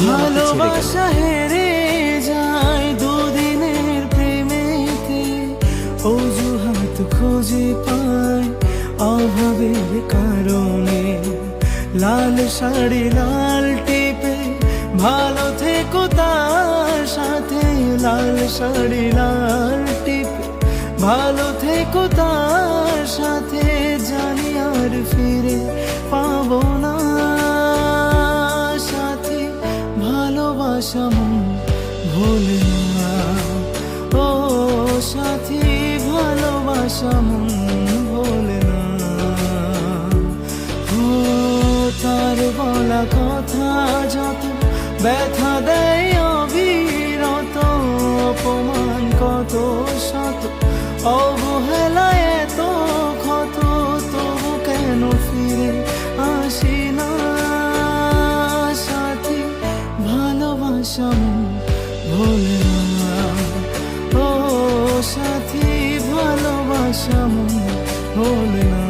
আমাকে ছেড়ে গেল। ভালোবাসা হেরে যায় দুদিনের প্রেমেতে, অজুহাত খুঁজে পায় অভাবের কারণে। লাল শাড়ি লাল টিপে ভালো থেকো তার সাথে, লাল শাড়ি লাল টিপে ভালো থেকো তার সাথে। জানি আর ফিরে পাবো না সাথী, ভালোবাসা মন ভোলে না। ও সাথী, ভালোবাসা মন ভোলে না। ও তার বলা কথা যত ব্যথা দেয় অবিরত, অপমান কত শত অবহেলায় এত ক্ষত, তবু কেন ফিরে আসি না সাথী, ভালোবাসা মন ভোলে না। ও সাথী, ভালোবাসা মন ভোলে না।